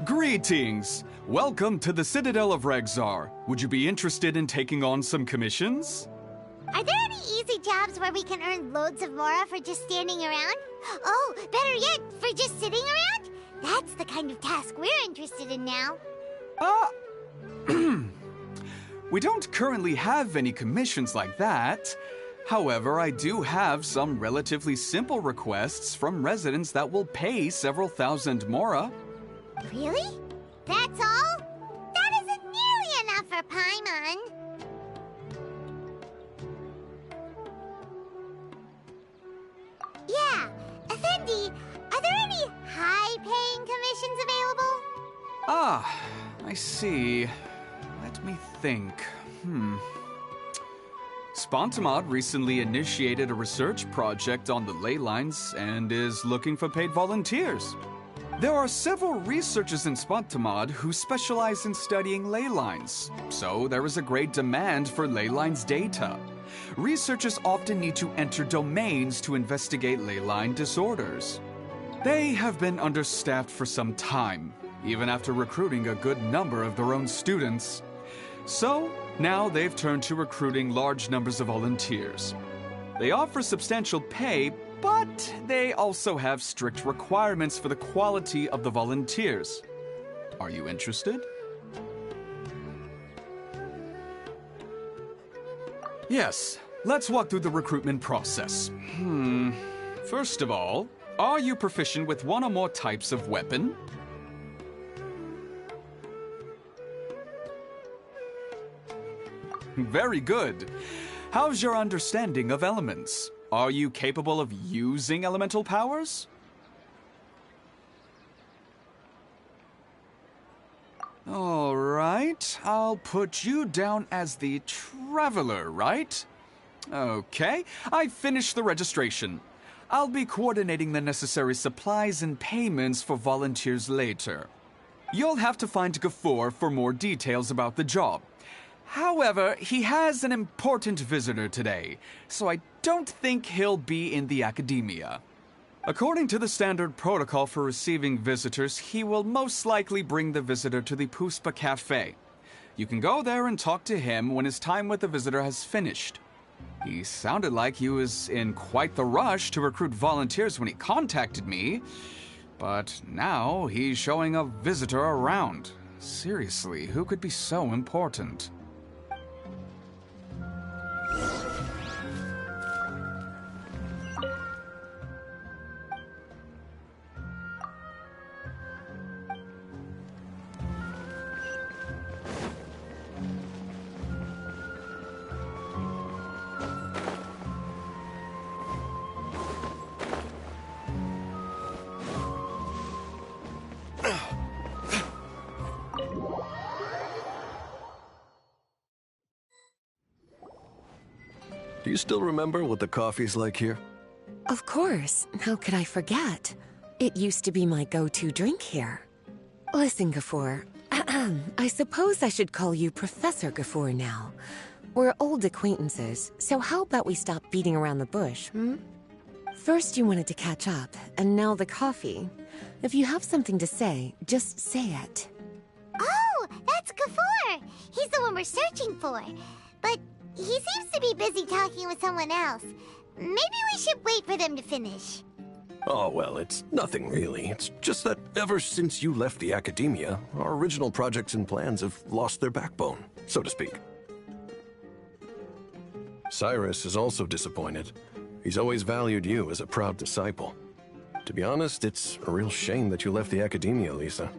Greetings! Welcome to the Citadel of Regzar. Would you be interested in taking on some commissions? Are there any easy jobs where we can earn loads of mora for just standing around? Oh, better yet, for just sitting around? That's the kind of task we're interested in now. We don't currently have any commissions like that. However, I do have some relatively simple requests from residents that will pay several thousand mora. Really? That's all? That isn't nearly enough for Paimon. Yeah, Effendi, are there any high-paying commissions available? Ah, I see. Let me think. Spontamod recently initiated a research project on the ley lines and is looking for paid volunteers. There are several researchers in Spontamod who specialize in studying ley lines, so there is a great demand for ley lines data. Researchers often need to enter domains to investigate ley line disorders. They have been understaffed for some time, even after recruiting a good number of their own students. So, now they've turned to recruiting large numbers of volunteers. They offer substantial pay, but they also have strict requirements for the quality of the volunteers. Are you interested? Yes, let's walk through the recruitment process. First of all, are you proficient with one or more types of weapon? Very good. How's your understanding of elements? Are you capable of using elemental powers? All right, I'll put you down as the Traveler, right? Okay, I finished the registration. I'll be coordinating the necessary supplies and payments for volunteers later. You'll have to find Gafoor for more details about the job. However, he has an important visitor today, so I don't think he'll be in the academia. According to the standard protocol for receiving visitors, he will most likely bring the visitor to the Puspa Cafe. You can go there and talk to him when his time with the visitor has finished. He sounded like he was in quite the rush to recruit volunteers when he contacted me, but now he's showing a visitor around. Seriously, who could be so important? Do you still remember what the coffee's like here? Of course. How could I forget? It used to be my go-to drink here. Listen, Gafoor. I suppose I should call you Professor Gafoor now. We're old acquaintances, so how about we stop beating around the bush, First you wanted to catch up, and now the coffee. If you have something to say, just say it. Oh, that's Gafoor! He's the one we're searching for. But he seems to be busy talking with someone else. Maybe we should wait for them to finish. Oh, well, it's nothing really. It's just that ever since you left the academia, our original projects and plans have lost their backbone, so to speak. Cyrus is also disappointed. He's always valued you as a proud disciple. To be honest, it's a real shame that you left the academia, Lisa.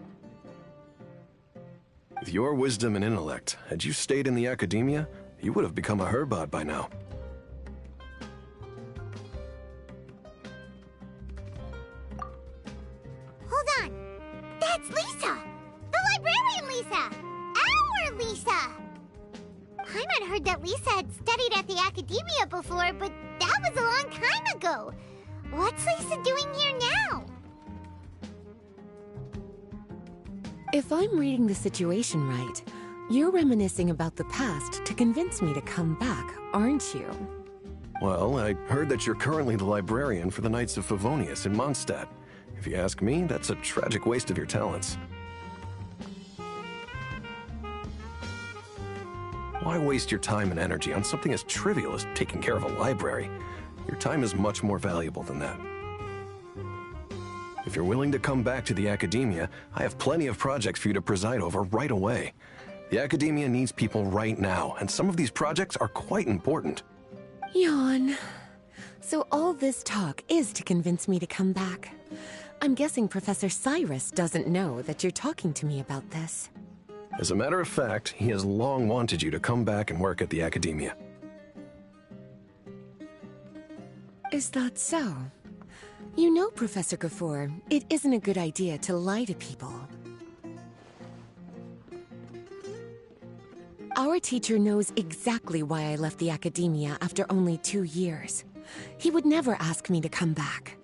With your wisdom and intellect, had you stayed in the academia, you would have become a Herbad by now. Hold on. That's Lisa! The librarian Lisa! Our Lisa! Paimon heard that Lisa had studied at the academia before, but that was a long time ago. What's Lisa doing here now? If I'm reading the situation right, you're reminiscing about the past to convince me to come back, aren't you? Well, I heard that you're currently the librarian for the Knights of Favonius in Mondstadt. If you ask me, that's a tragic waste of your talents. Why waste your time and energy on something as trivial as taking care of a library? Your time is much more valuable than that. If you're willing to come back to the academia, I have plenty of projects for you to preside over right away. The academia needs people right now, and some of these projects are quite important. Yawn. So all this talk is to convince me to come back. I'm guessing Professor Cyrus doesn't know that you're talking to me about this. As a matter of fact, he has long wanted you to come back and work at the academia. Is that so? You know, Professor Gafoor, it isn't a good idea to lie to people. Our teacher knows exactly why I left the academia after only 2 years. He would never ask me to come back.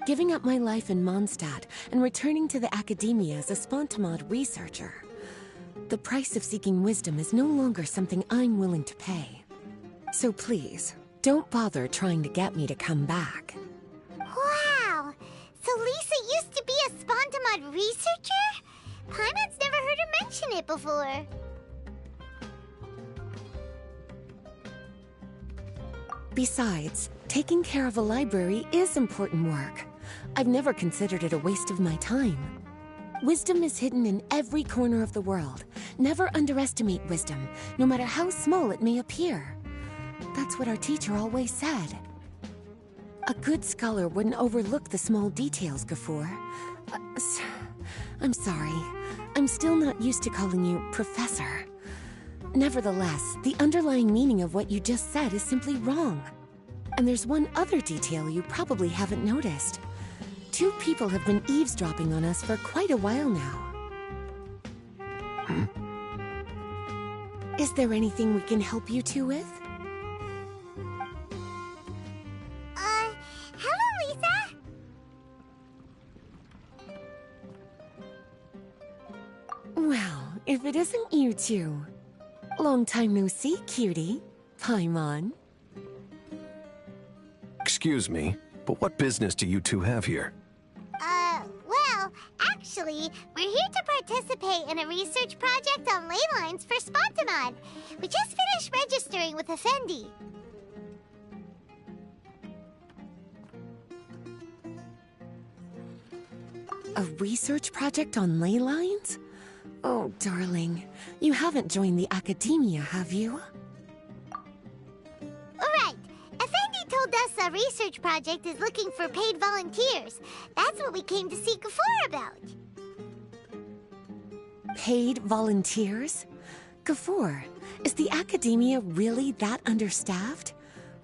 Giving up my life in Mondstadt and returning to the academia as a Spontamod researcher. The price of seeking wisdom is no longer something I'm willing to pay. So please, don't bother trying to get me to come back. Wow! So Lisa used to be a Spontamod researcher? Paimon's never heard her mention it before. Besides, taking care of a library is important work. I've never considered it a waste of my time. Wisdom is hidden in every corner of the world. Never underestimate wisdom, no matter how small it may appear. That's what our teacher always said. A good scholar wouldn't overlook the small details, Gafoor. I'm sorry. I'm still not used to calling you Professor. Nevertheless, the underlying meaning of what you just said is simply wrong. And there's one other detail you probably haven't noticed. 2 people have been eavesdropping on us for quite a while now. Is there anything we can help you two with? Hello, Lisa! Well, if it isn't you two. Long time no see, cutie. Paimon. Excuse me, but what business do you two have here? Well, actually, we're here to participate in a research project on ley lines for Spontamod. We just finished registering with Effendi. A research project on ley lines? Oh, darling. You haven't joined the academia, have you? Right. Effendi told us a research project is looking for paid volunteers. That's what we came to see Gafoor about. Paid volunteers? Gafoor, is the academia really that understaffed?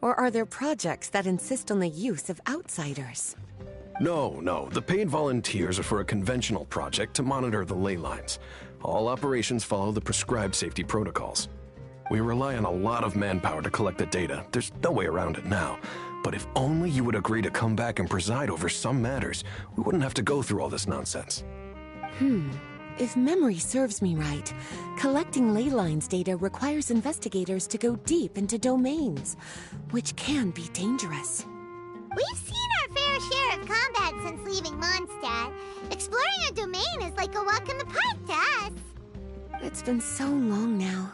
Or are there projects that insist on the use of outsiders? No. The paid volunteers are for a conventional project to monitor the ley lines. All operations follow the prescribed safety protocols. We rely on a lot of manpower to collect the data. There's no way around it now. But if only you would agree to come back and preside over some matters, we wouldn't have to go through all this nonsense. If memory serves me right, collecting ley lines data requires investigators to go deep into domains, which can be dangerous. We've seen our fair share of combat since leaving Mondstadt. Exploring a domain is like a walk in the park to us. It's been so long now.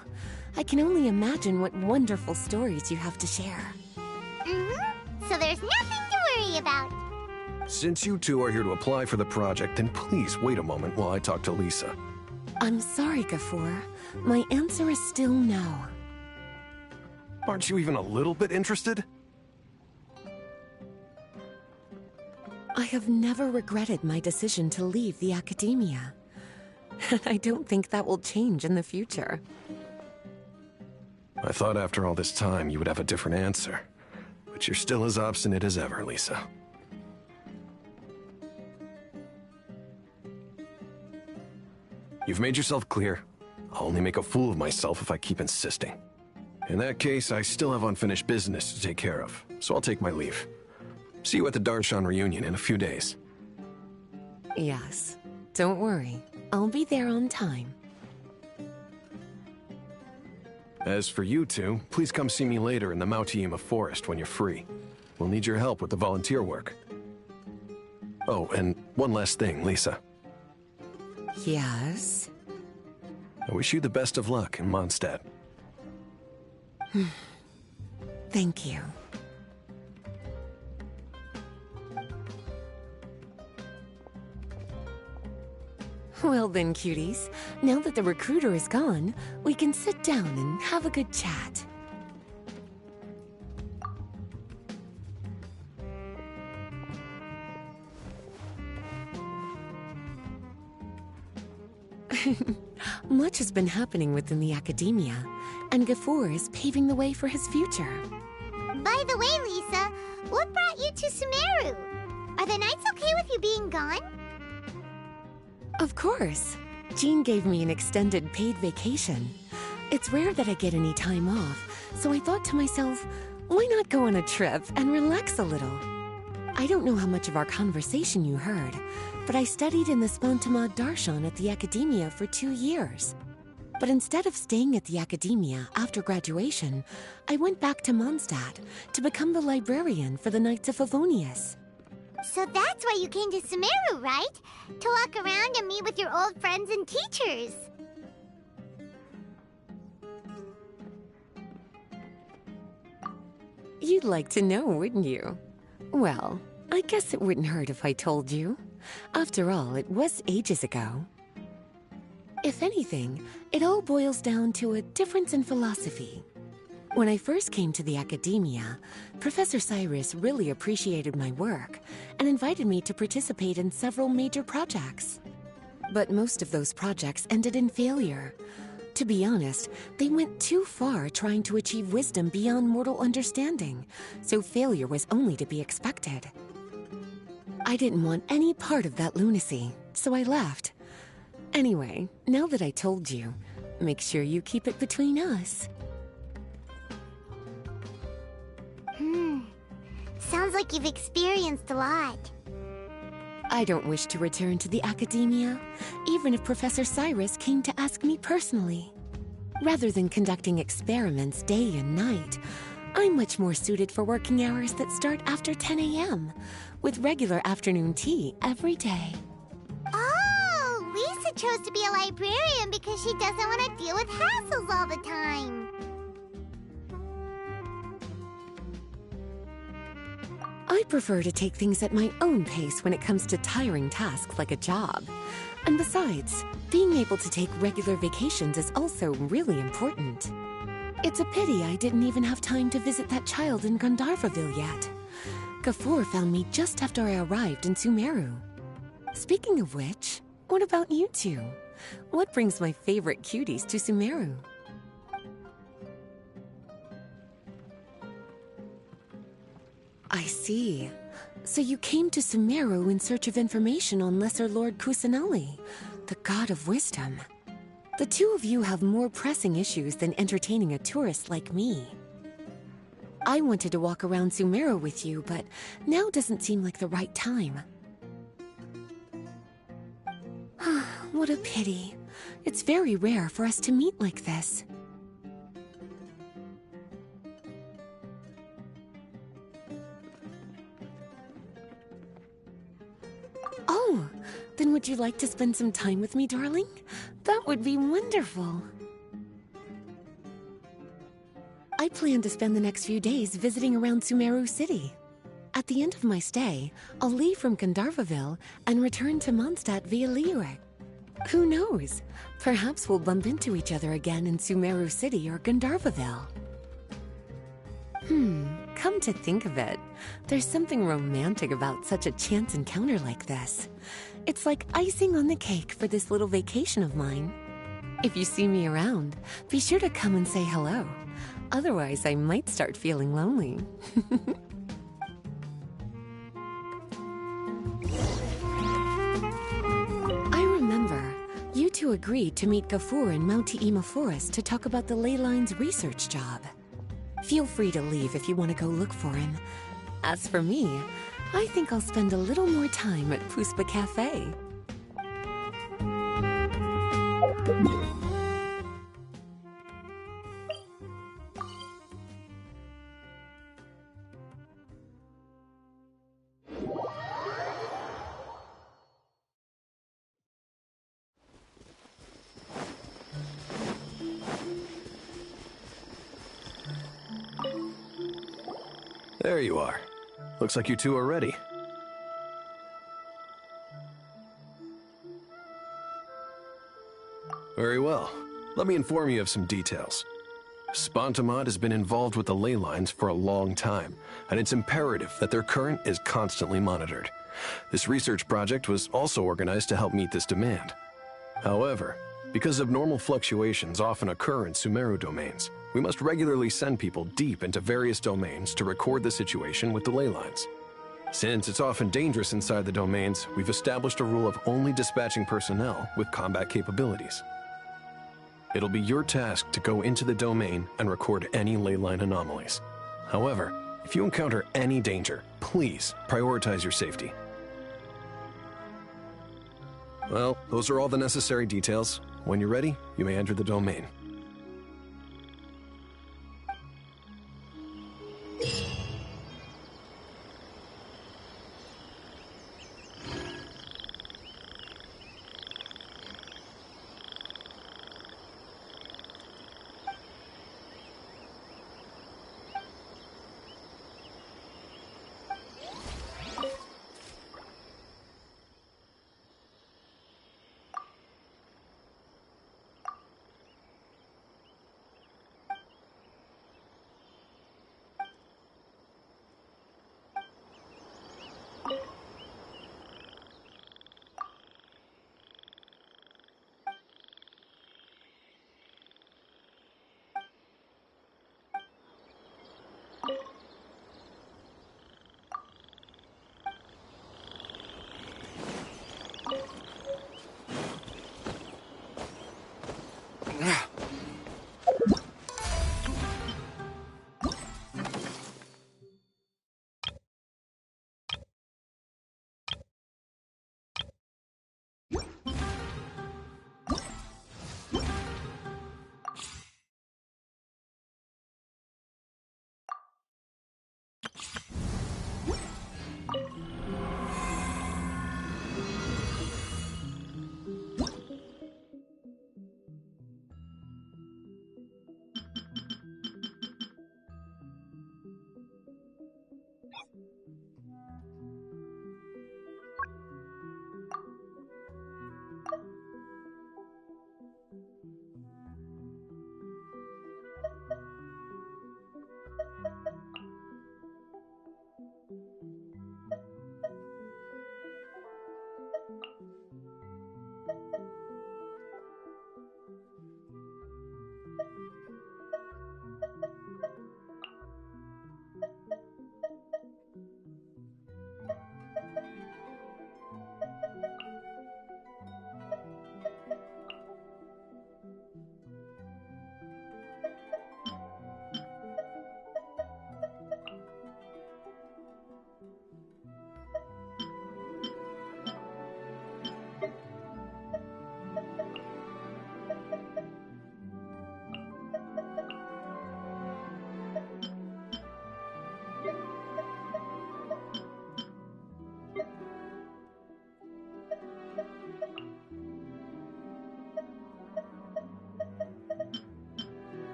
I can only imagine what wonderful stories you have to share. So there's nothing to worry about. Since you two are here to apply for the project, then please wait a moment while I talk to Lisa. I'm sorry, Gafoor. My answer is still no. Aren't you even a little bit interested? I have never regretted my decision to leave the academia. I don't think that will change in the future. I thought after all this time you would have a different answer. But you're still as obstinate as ever, Lisa. You've made yourself clear. I'll only make a fool of myself if I keep insisting. In that case, I still have unfinished business to take care of, so I'll take my leave. See you at the Darshan reunion in a few days. Yes. Don't worry. I'll be there on time. As for you two, please come see me later in the Mautiima forest when you're free. We'll need your help with the volunteer work. Oh, and one last thing, Lisa. Yes? I wish you the best of luck in Mondstadt. Thank you. Well then, cuties. Now that the recruiter is gone, we can sit down and have a good chat. Much has been happening within the academia, and Gafoor is paving the way for his future. By the way, Lisa, what brought you to Sumeru? Are the nights okay with you being gone? Of course. Jean gave me an extended paid vacation. It's rare that I get any time off, so I thought to myself, why not go on a trip and relax a little? I don't know how much of our conversation you heard, but I studied in the Spontamad Darshan at the academia for 2 years. But instead of staying at the academia after graduation, I went back to Mondstadt to become the librarian for the Knights of Favonius. So that's why you came to Sumeru, right? To walk around and meet with your old friends and teachers. You'd like to know, wouldn't you? Well, I guess it wouldn't hurt if I told you. After all, it was ages ago. If anything, it all boils down to a difference in philosophy. When I first came to the academia, Professor Cyrus really appreciated my work and invited me to participate in several major projects. But most of those projects ended in failure. To be honest, they went too far trying to achieve wisdom beyond mortal understanding, so failure was only to be expected. I didn't want any part of that lunacy, so I left. Anyway, now that I told you, make sure you keep it between us. Sounds like you've experienced a lot. I don't wish to return to the academia, even if Professor Cyrus came to ask me personally. Rather than conducting experiments day and night, I'm much more suited for working hours that start after 10 a.m., with regular afternoon tea every day. Oh, Lisa chose to be a librarian because she doesn't want to deal with hassles all the time. I prefer to take things at my own pace when it comes to tiring tasks like a job. And besides, being able to take regular vacations is also really important. It's a pity I didn't even have time to visit that child in Gandharvaville yet. Gafoor found me just after I arrived in Sumeru. Speaking of which, what about you two? What brings my favorite cuties to Sumeru? I see. So you came to Sumeru in search of information on Lesser Lord Kusanali, the god of wisdom. The two of you have more pressing issues than entertaining a tourist like me. I wanted to walk around Sumeru with you, but now doesn't seem like the right time. What a pity. It's very rare for us to meet like this. Oh, then would you like to spend some time with me, darling? That would be wonderful. I plan to spend the next few days visiting around Sumeru City. At the end of my stay, I'll leave from Gandharvaville and return to Mondstadt via Liyue. Who knows? Perhaps we'll bump into each other again in Sumeru City or Gandharvaville. Come to think of it, there's something romantic about such a chance encounter like this. It's like icing on the cake for this little vacation of mine. If you see me around, be sure to come and say hello. Otherwise, I might start feeling lonely. I remember, you two agreed to meet Gafur in Mount Te'ima Forest to talk about the ley lines research job. Feel free to leave if you want to go look for him. As for me, I think I'll spend a little more time at Puspa Cafe. There you are. Looks like you two are ready. Very well. Let me inform you of some details. Spontamod has been involved with the ley lines for a long time, and it's imperative that their current is constantly monitored. This research project was also organized to help meet this demand. However, because abnormal fluctuations often occur in Sumeru domains, we must regularly send people deep into various domains to record the situation with the ley lines. Since it's often dangerous inside the domains, we've established a rule of only dispatching personnel with combat capabilities. It'll be your task to go into the domain and record any ley line anomalies. However, if you encounter any danger, please prioritize your safety. Well, those are all the necessary details. When you're ready, you may enter the domain.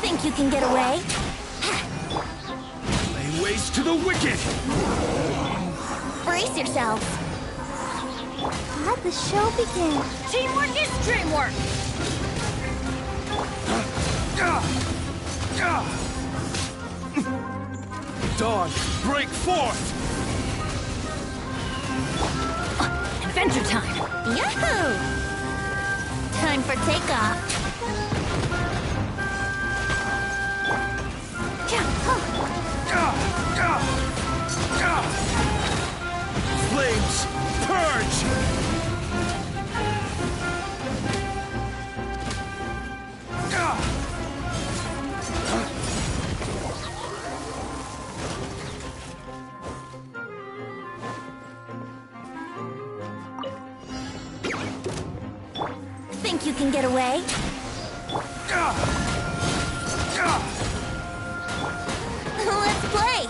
Think you can get away? Lay waste to the wicked! Brace yourselves. Let the show begin. Teamwork is dreamwork! Dawn, break forth! Adventure time! Yahoo! Time for takeoff. Flames, purge! Think you can get away? Let's play!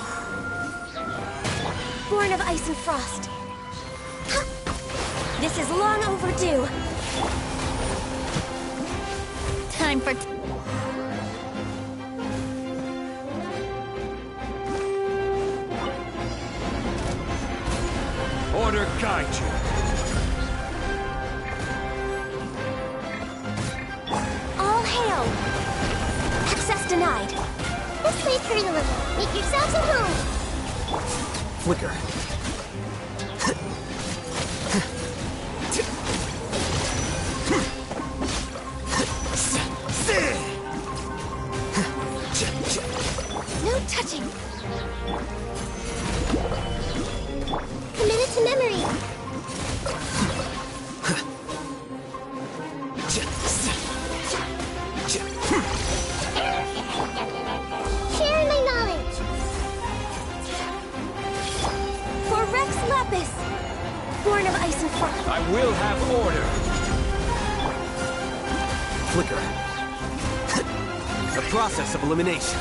Born of ice and frost. This is long overdue. Time for... Order guide you. All hail! Access denied. This way, Curly. Make yourselves at home. Flicker. No touching. Committed to memory. Share my knowledge. For Rex Lapis! Born of ice and frost. I will have order. Flicker. The process of elimination.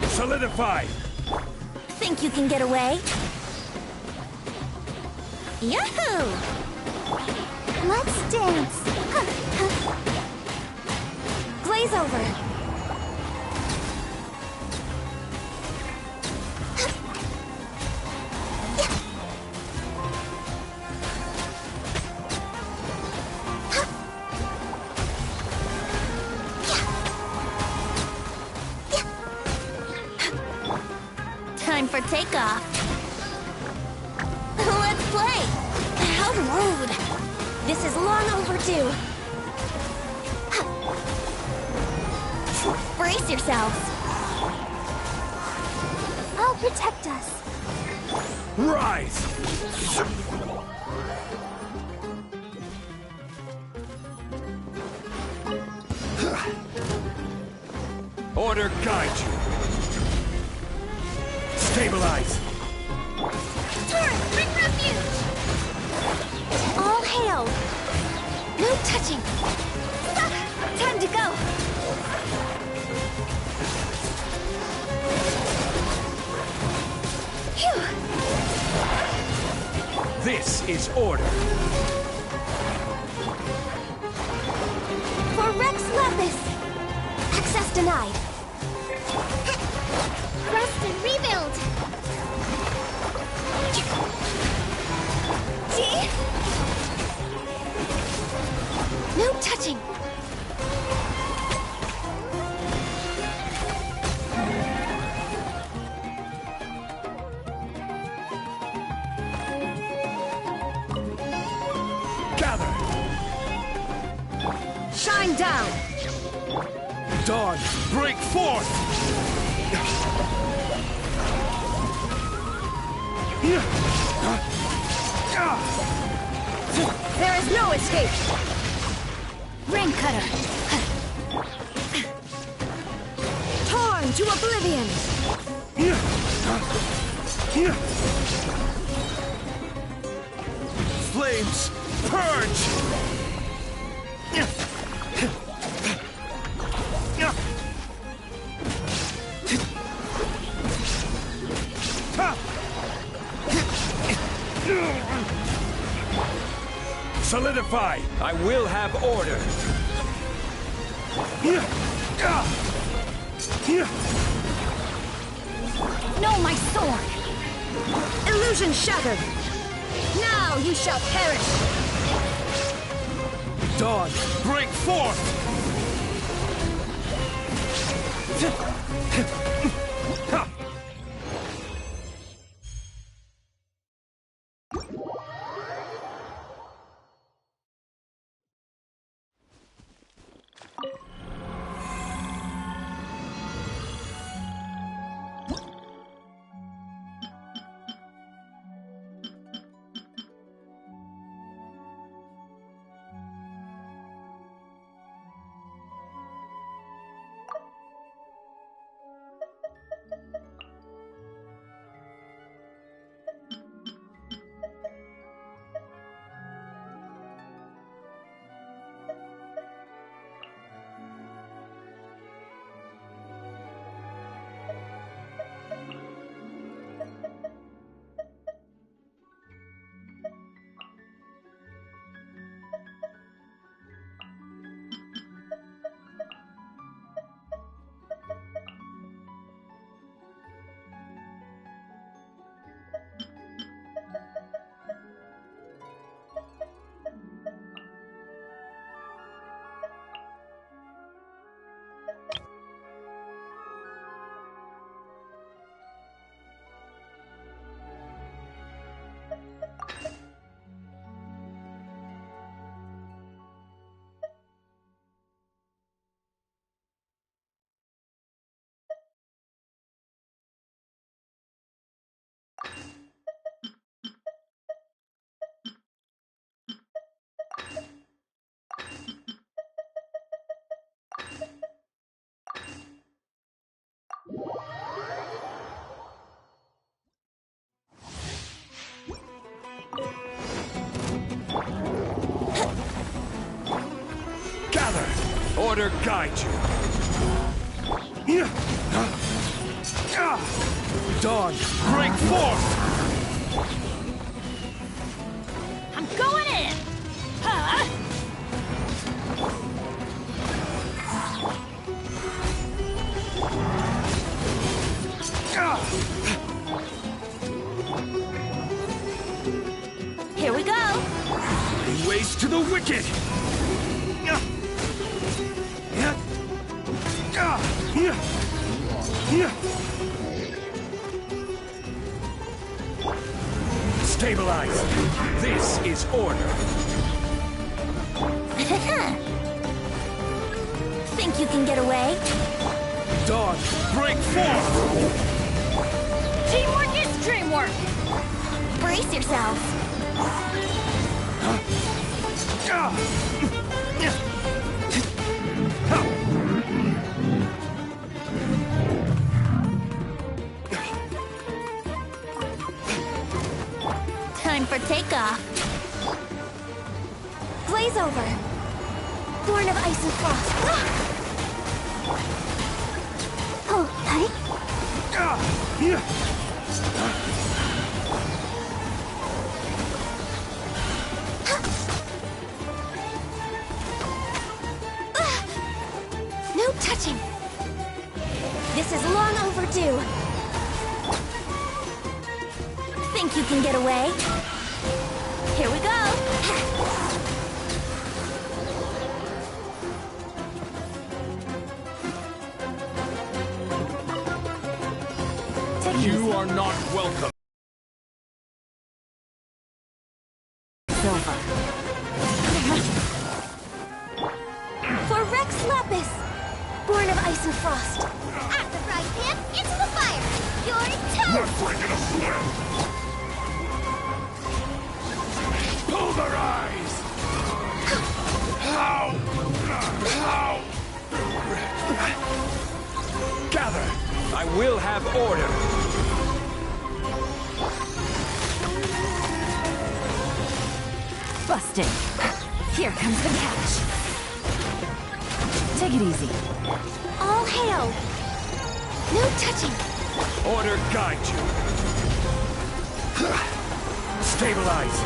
Solidify! Think you can get away? Yahoo! Let's dance. Glaze over. Time for takeoff. Let's play! How rude! This is long overdue. Brace yourselves. I'll protect us. Rise! Order guide you. Stabilize. Turret, bring refuge! All hail! No touching! Time to go! Phew! This is order. For Rex Lapis! Access denied. Rest and rebuild! See? No touching! Gather. Shine down! Dawn, break forth! There is no escape! Rain Cutter! Torn to oblivion! Flames, purge! Solidify! I will have order! No, my sword! Illusion shattered! Now you shall perish! Dawn, break forth! Order guide you. Dawn, break forth! I'm going in! Huh? Here we go! Laying waste to the wicked! Stabilize! This is order! Think you can get away? Dawn, break forth! Teamwork is dreamwork! Brace yourselves! Time for takeoff. Blaze over. Born of ice and frost. Hold tight. No touching. This is long overdue. Think you can get away? Here we go! Take it You easy. are not welcome. Silver. For Rex Lapis! Born of ice and frost. At the frying pan, into the fire! You're toast! Pulverize! How? Gather! I will have order! Busted. Here comes the catch. Take it easy. All hail! No touching! Order guide you! Stabilize!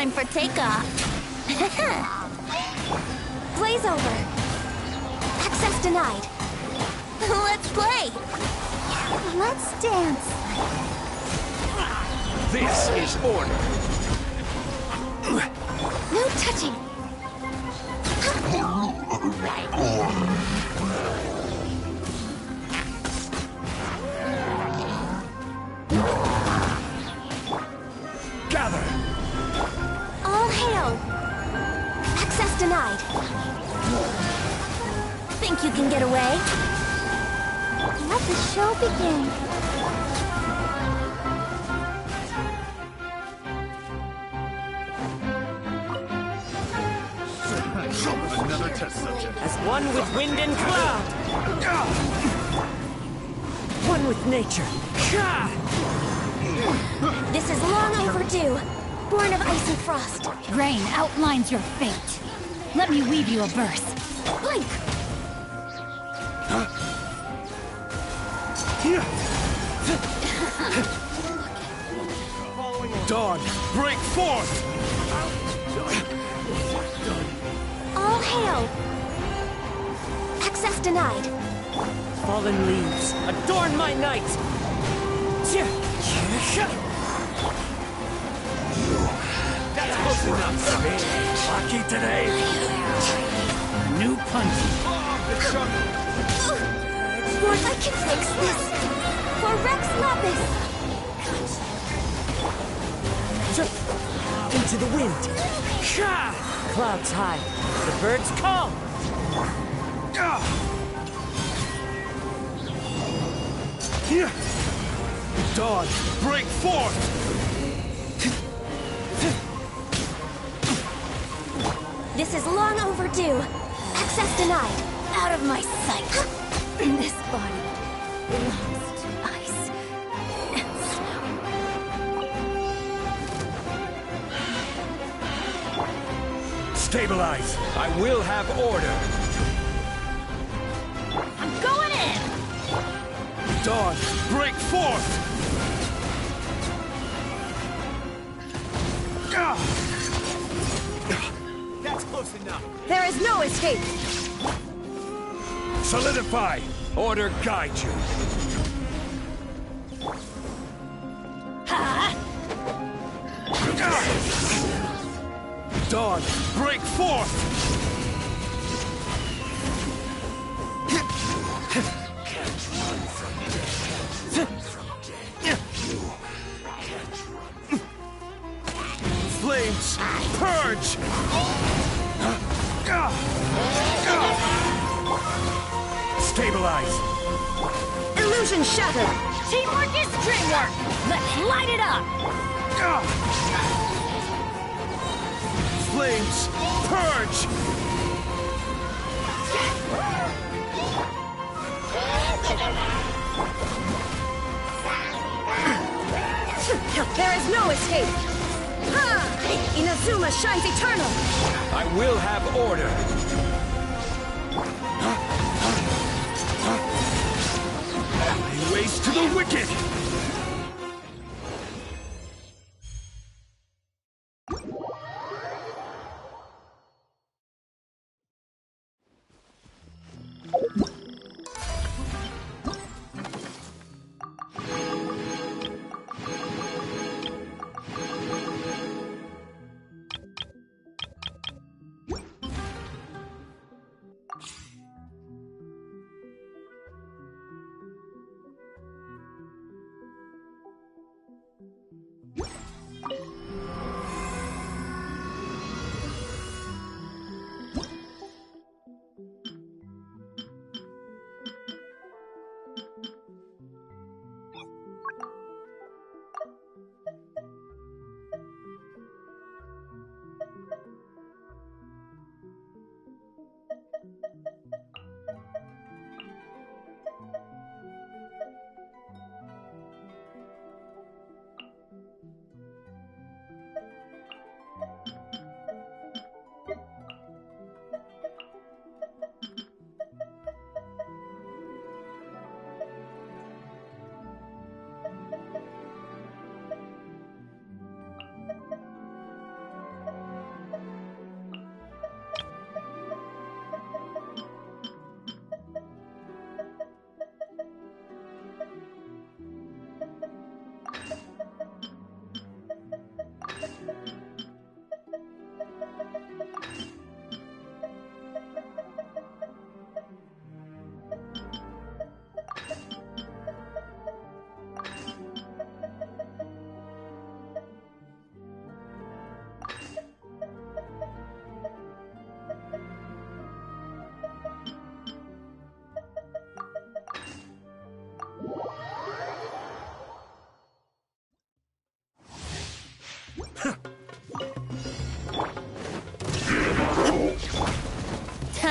time for takeoff. Blaze over. Access denied. Let's play. Let's dance. This is order. No touching. Gather. All hail. Access denied. Think you can get away? Let the show begin. Another test subject. As one with wind and cloud. One with nature. This is long overdue. Born of ice and frost. Rain outlines your fate. Let me weave you a verse. Blink! Dawn, break forth! All hail! Access denied. Fallen leaves, adorn my night! That's close enough for me. Lucky today. New punch. Lord, I can fix this. For Rex Lapis! Into the wind. Clouds high, the birds call. Dawn, break forth! This is long overdue. Access denied. Out of my sight. This body belongs to ice and snow. Stabilize! I will have order! I'm going in! Dawn, break forth! That's close enough. There is no escape. Solidify! Order guide you. Dawn, break forth! Flames, purge! Stabilize! Illusion shattered. Teamwork is dreamwork! Let's light it up! Flames, purge! There is no escape. Ha! Inazuma shines eternal. I will have order! Waste to the wicked!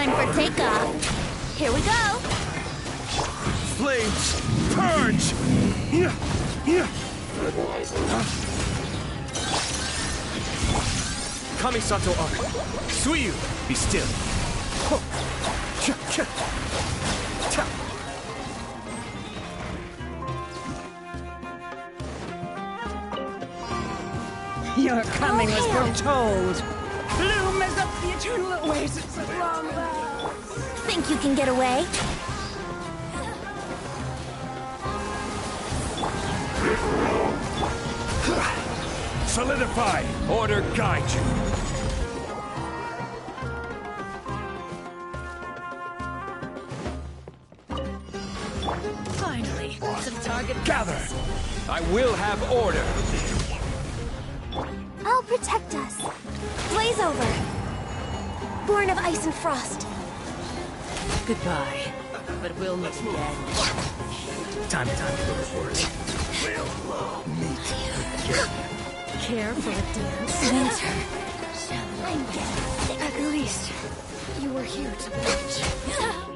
Time for takeoff. Here we go. Flames, purge! Kamisato Arc. Suiyu, be still. Your coming was foretold. Bloom as up the eternal oasis of long vows. Think you can get away? Solidify! Order guide you! Finally, some target. Gather! I will have order! I'll protect us. Blaze over. Born of ice and frost. Goodbye. But we'll meet again. Time to go to work. Care for a dance? Winter. At least, you were here to watch.